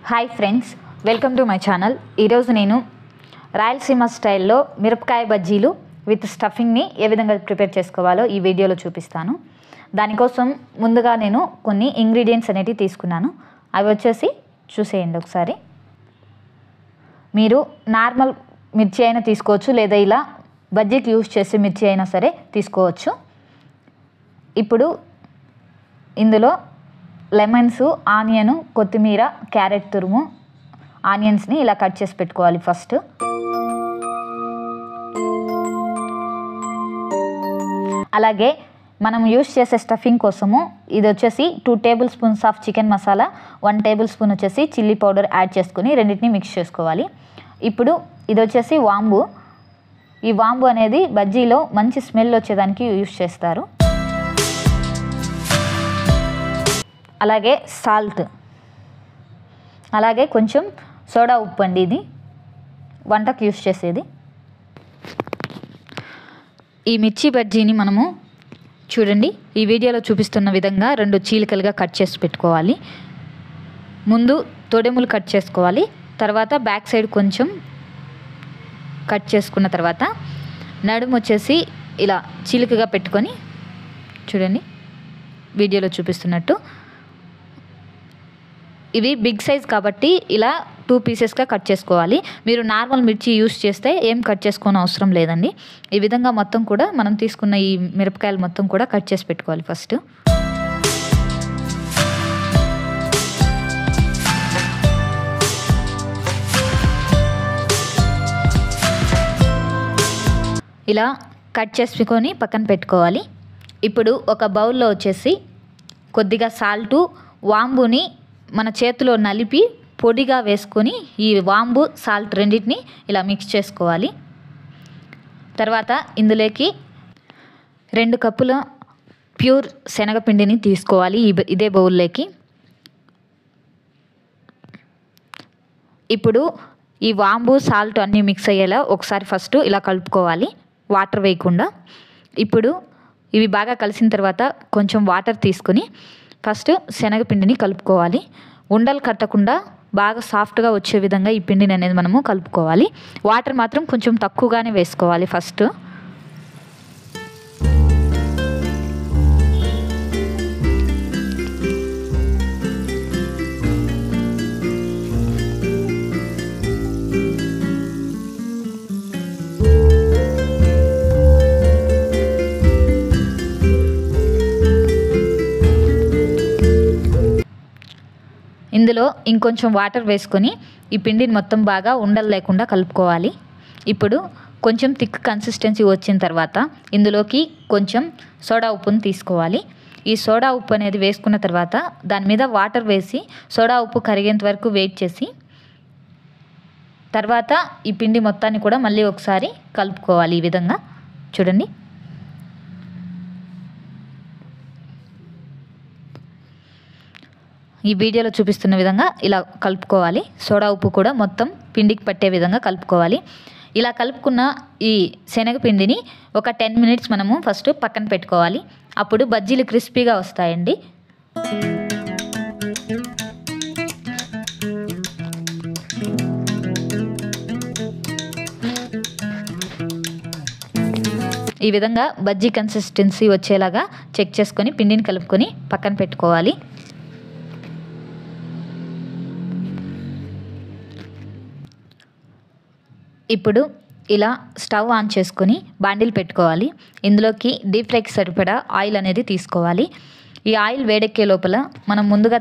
Hi friends, welcome to my channel. ఈరోజు నేను రాయలసీమ స్టైల్లో మిరపకాయ బజ్జీలు విత్ స్టఫింగ్ని ఏ విధంగా ప్రిపేర్ చేసుకోవాలో ఈ వీడియోలో చూపిస్తాను. దానికోసం ముందుగా నేను కొన్ని ఇంగ్రీడియంట్స్ అనేటివి తీసుకున్నాను. అవి వచ్చేసి చూసేయండి ఒకసారి. మీరు నార్మల్ మిర్చి అయినా తీసుకోవచ్చు, లేదా ఇలా బజ్జీకి యూజ్ చేసే మిర్చి అయినా సరే తీసుకోవచ్చు. ఇప్పుడు ఇందులో లెమన్స్, ఆనియన్, కొత్తిమీర, క్యారెట్ తురుము, ఆనియన్స్ని ఇలా కట్ చేసి పెట్టుకోవాలి ఫస్ట్. అలాగే మనం యూస్ చేసే స్టఫింగ్ కోసము ఇది వచ్చేసి 2 table spoons of chicken masala, 1 table spoon వచ్చేసి చిల్లీ పౌడర్ యాడ్ చేసుకుని రెండింటిని మిక్స్ చేసుకోవాలి. ఇప్పుడు ఇది వచ్చేసి వాంబు. ఈ వాంబు అనేది బజ్జీలో మంచి స్మెల్ వచ్చేదానికి యూస్ చేస్తారు. అలాగే సాల్ట్, అలాగే కొంచెం సోడా ఉప్పు అండి, ఇది వంటకు యూస్ చేసేది. ఈ మిర్చి బజ్జీని మనము చూడండి, ఈ వీడియోలో చూపిస్తున్న విధంగా 2 చీలికలుగా కట్ చేసి పెట్టుకోవాలి. ముందు తొడెములు కట్ చేసుకోవాలి, తర్వాత బ్యాక్ సైడ్ కొంచెం కట్ చేసుకున్న తర్వాత నడుము వచ్చేసి ఇలా చీలికగా పెట్టుకొని చూడండి వీడియోలో చూపిస్తున్నట్టు. ఇవి బిగ్ సైజ్ కాబట్టి ఇలా 2 పీసెస్గా కట్ చేసుకోవాలి. మీరు నార్మల్ మిర్చి యూస్ చేస్తే ఏం కట్ చేసుకోని అవసరం లేదండి. ఈ విధంగా మొత్తం కూడా మనం తీసుకున్న ఈ మిరపకాయలు మొత్తం కూడా కట్ చేసి పెట్టుకోవాలి ఫస్ట్. ఇలా కట్ చేసుకొని పక్కన పెట్టుకోవాలి. ఇప్పుడు ఒక బౌల్లో వచ్చేసి కొద్దిగా సాల్టు, వాంబుని మన చేతిలో నలిపి పొడిగా వేసుకొని ఈ వాంబు, సాల్ట్ రెండింటిని ఇలా మిక్స్ చేసుకోవాలి. తర్వాత ఇందులోకి 2 కప్పుల ప్యూర్ శనగపిండిని తీసుకోవాలి ఇదే బౌల్లోకి. ఇప్పుడు ఈ వాంబు, సాల్ట్ అన్నీ మిక్స్ అయ్యేలా ఒకసారి ఫస్ట్ ఇలా కలుపుకోవాలి, వాటర్ వేయకుండా. ఇప్పుడు ఇవి బాగా కలిసిన తర్వాత కొంచెం వాటర్ తీసుకొని ఫస్ట్ శనగపిండిని కలుపుకోవాలి. ఉండలు కట్టకుండా బాగా సాఫ్ట్గా వచ్చే విధంగా ఈ పిండిని అనేది మనము కలుపుకోవాలి. వాటర్ మాత్రం కొంచెం తక్కువగానే వేసుకోవాలి ఫస్ట్. ఇందులో ఇంకొంచెం వాటర్ వేసుకొని ఈ పిండిని మొత్తం బాగా ఉండలు లేకుండా కలుపుకోవాలి. ఇప్పుడు కొంచెం థిక్ కన్సిస్టెన్సీ వచ్చిన తర్వాత ఇందులోకి కొంచెం సోడా ఉప్పును తీసుకోవాలి. ఈ సోడా ఉప్పు అనేది వేసుకున్న తర్వాత దాని మీద వాటర్ వేసి సోడా ఉప్పు కరిగేంత వరకు వెయిట్ చేసి తర్వాత ఈ పిండి మొత్తాన్ని కూడా మళ్ళీ ఒకసారి కలుపుకోవాలి. ఈ విధంగా చూడండి. ఈ వీడియోలో చూపిస్తున్న విధంగా ఇలా కలుపుకోవాలి. సోడా ఉప్పు కూడా మొత్తం పిండికి పట్టే విధంగా కలుపుకోవాలి. ఇలా కలుపుకున్న ఈ శనగపిండిని ఒక 10 మినిట్స్ మనము ఫస్ట్ పక్కన పెట్టుకోవాలి. అప్పుడు బజ్జీలు క్రిస్పీగా వస్తాయండి. ఈ విధంగా బజ్జీ కన్సిస్టెన్సీ వచ్చేలాగా చెక్ చేసుకొని పిండిని కలుపుకొని పక్కన పెట్టుకోవాలి. ఇప్పుడు ఇలా స్టవ్ ఆన్ చేసుకొని బాండిల్ పెట్టుకోవాలి. ఇందులోకి డీప్ ఫ్రైకి సరిపడా ఆయిల్ అనేది తీసుకోవాలి. ఈ ఆయిల్ వేడెక్కే లోపల మనం ముందుగా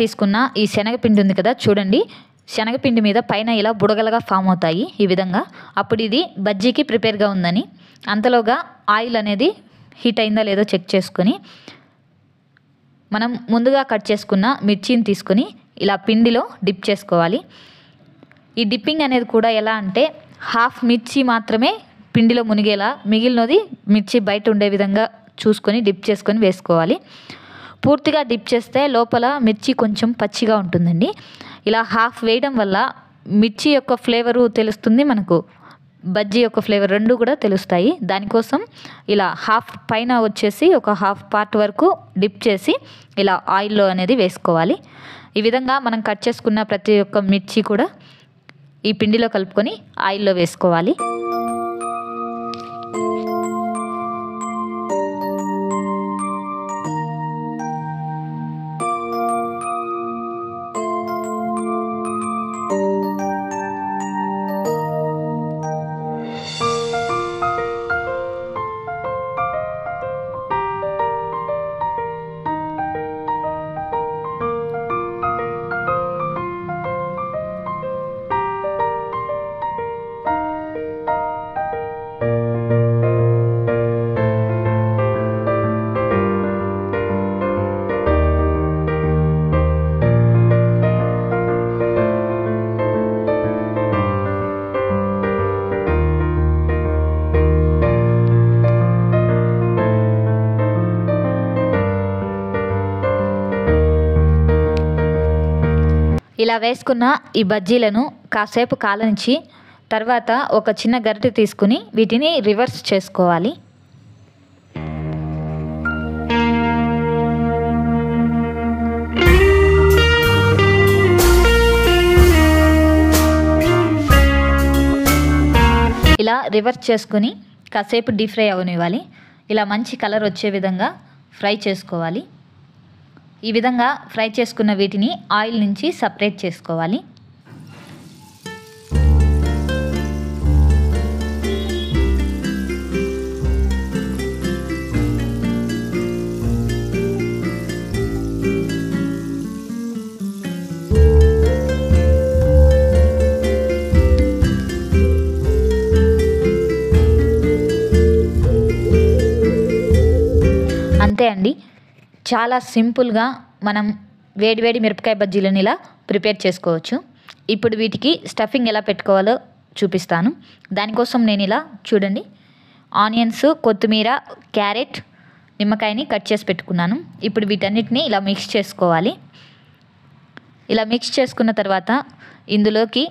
తీసుకున్న ఈ శనగపిండి ఉంది కదా, చూడండి శనగపిండి మీద పైన ఇలా బుడగలుగా ఫామ్ అవుతాయి ఈ విధంగా. అప్పుడు ఇది బజ్జీకి ప్రిపేర్గా ఉందని. అంతలోగా ఆయిల్ అనేది హీట్ అయిందా లేదో చెక్ చేసుకొని మనం ముందుగా కట్ చేసుకున్న మిర్చిని తీసుకొని ఇలా పిండిలో డిప్ చేసుకోవాలి. ఈ డిప్పింగ్ అనేది కూడా ఎలా అంటే హాఫ్ మిర్చి మాత్రమే పిండిలో మునిగేలా, మిగిలినది మిర్చి బయట ఉండే విధంగా చూసుకొని డిప్ చేసుకొని వేసుకోవాలి. పూర్తిగా డిప్ చేస్తే లోపల మిర్చి కొంచెం పచ్చిగా ఉంటుందండి. ఇలా హాఫ్ వేయడం వల్ల మిర్చి యొక్క ఫ్లేవరు తెలుస్తుంది మనకు, బజ్జీ యొక్క ఫ్లేవర్ రెండు కూడా తెలుస్తాయి. దానికోసం ఇలా హాఫ్ పైన వచ్చేసి ఒక హాఫ్ పార్ట్ వరకు డిప్ చేసి ఇలా ఆయిల్లో అనేది వేసుకోవాలి. ఈ విధంగా మనం కట్ చేసుకున్న ప్రతి ఒక్క మిర్చి కూడా ఈ పిండిలో కలుపుకొని ఆయిల్లో వేసుకోవాలి. ఇలా వేసుకున్న ఈ బజ్జీలను కాసేపు కాలనించి తర్వాత ఒక చిన్న గరిటె తీసుకుని వీటిని రివర్స్ చేసుకోవాలి. ఇలా రివర్స్ చేసుకుని కాసేపు డీప్ ఫ్రై అవనివ్వాలి. ఇలా మంచి కలర్ వచ్చే విధంగా ఫ్రై చేసుకోవాలి. ఈ విధంగా ఫ్రై చేసుకున్న వీటిని ఆయిల్ నుంచి సపరేట్ చేసుకోవాలి. అంతే అండి, చాలా సింపుల్గా మనం వేడివేడి మిరపకాయ బజ్జీలను ఇలా ప్రిపేర్ చేసుకోవచ్చు. ఇప్పుడు వీటికి స్టఫింగ్ ఎలా పెట్టుకోవాలో చూపిస్తాను. దానికోసం నేను ఇలా చూడండి ఆనియన్స్, కొత్తిమీర, క్యారెట్, నిమ్మకాయని కట్ చేసి పెట్టుకున్నాను. ఇప్పుడు వీటన్నిటిని ఇలా మిక్స్ చేసుకోవాలి. ఇలా మిక్స్ చేసుకున్న తర్వాత ఇందులోకి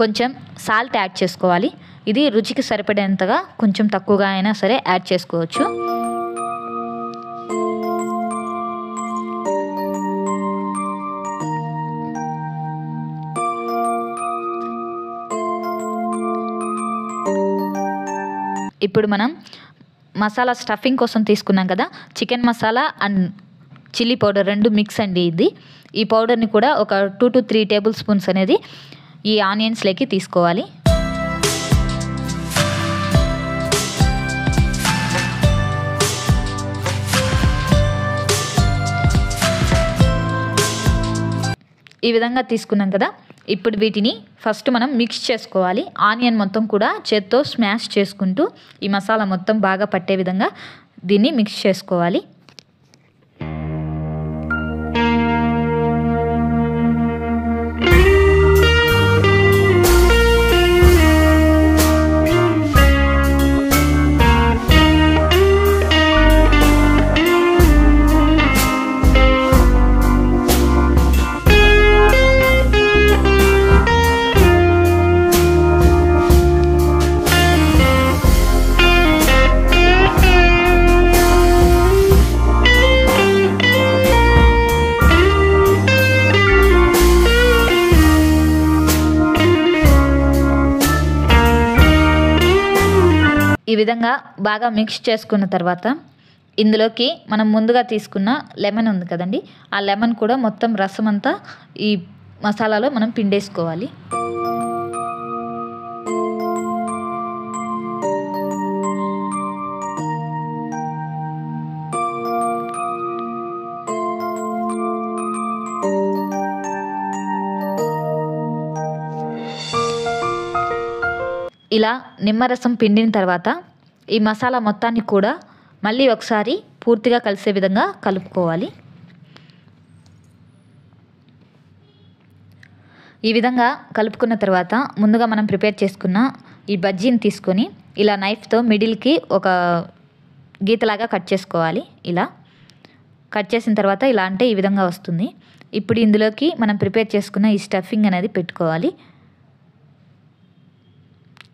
కొంచెం సాల్ట్ యాడ్ చేసుకోవాలి. ఇది రుచికి సరిపడేంతగా కొంచెం తక్కువగా అయినా సరే యాడ్ చేసుకోవచ్చు. ఇప్పుడు మనం మసాలా స్టఫింగ్ కోసం తీసుకున్నాం కదా, chicken masala and chilli powder రెండు మిక్స్ అండి ఇది. ఈ పౌడర్ని కూడా ఒక 2 to 3 టేబుల్ స్పూన్స్ అనేది ఈ ఆనియన్స్లోకి తీసుకోవాలి. ఈ విధంగా తీసుకున్నాం కదా, ఇప్పుడు వీటిని ఫస్ట్ మనం మిక్స్ చేసుకోవాలి. ఆనియన్ మొత్తం కూడా చేత్తో స్మాష్ చేసుకుంటూ ఈ మసాలా మొత్తం బాగా పట్టే విధంగా దీన్ని మిక్స్ చేసుకోవాలి. ఈ విధంగా బాగా మిక్స్ చేసుకున్న తర్వాత ఇందులోకి మనం ముందుగా తీసుకున్న లెమన్ ఉంది కదండి, ఆ లెమన్ కూడా మొత్తం రసం అంతా ఈ మసాలాలో మనం పిండేసుకోవాలి. ఇలా నిమ్మరసం పిండిన తర్వాత ఈ మసాలా మొత్తాన్ని కూడా మళ్ళీ ఒకసారి పూర్తిగా కలిసే విధంగా కలుపుకోవాలి. ఈ విధంగా కలుపుకున్న తర్వాత ముందుగా మనం ప్రిపేర్ చేసుకున్న ఈ బజ్జీని తీసుకొని ఇలా నైఫ్తో మిడిల్కి ఒక గీతలాగా కట్ చేసుకోవాలి. ఇలా కట్ చేసిన తర్వాత ఇలా అంటే ఈ విధంగా వస్తుంది. ఇప్పుడు ఇందులోకి మనం ప్రిపేర్ చేసుకున్న ఈ స్టఫింగ్ అనేది పెట్టుకోవాలి.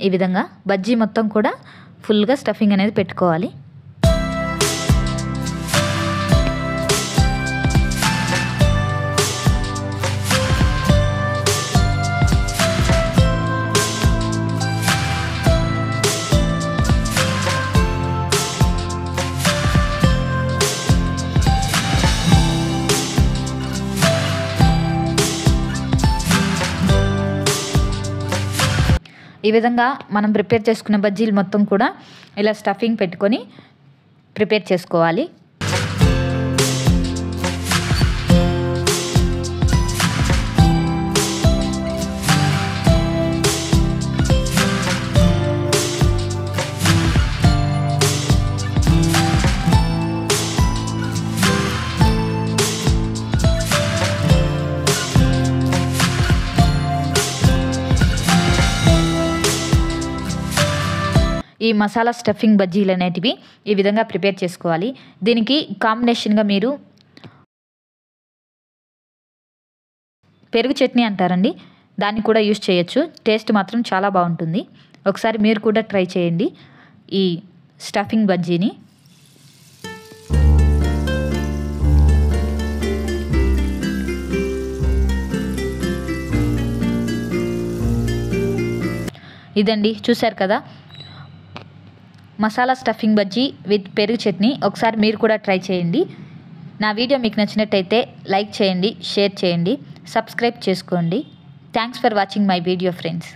ఈ విధంగా బజ్జీ మొత్తం కూడా ఫుల్గా స్టఫింగ్ అనేది పెట్టుకోవాలి. ఈ విధంగా మనం ప్రిపేర్ చేసుకున్న బజ్జీలు మొత్తం కూడా ఇలా స్టఫింగ్ పెట్టుకొని ప్రిపేర్ చేసుకోవాలి. ఈ మసాలా స్టఫింగ్ బజ్జీలు అనేటివి ఈ విధంగా ప్రిపేర్ చేసుకోవాలి. దీనికి కాంబినేషన్గా మీరు పెరుగు చట్నీ అంటారండి, దాన్ని కూడా యూజ్ చేయొచ్చు. టేస్ట్ మాత్రం చాలా బాగుంటుంది. ఒకసారి మీరు కూడా ట్రై చేయండి ఈ స్టఫింగ్ బజ్జీని. ఇదండి, చూశారు కదా మసాలా స్టఫింగ్ బజ్జీ విత్ పెరుగు చట్నీ. ఒకసారి మీరు కూడా ట్రై చేయండి. నా వీడియో మీకు నచ్చినట్టయితే లైక్ చేయండి, షేర్ చేయండి, సబ్స్క్రైబ్ చేసుకోండి. Thanks for watching my video friends.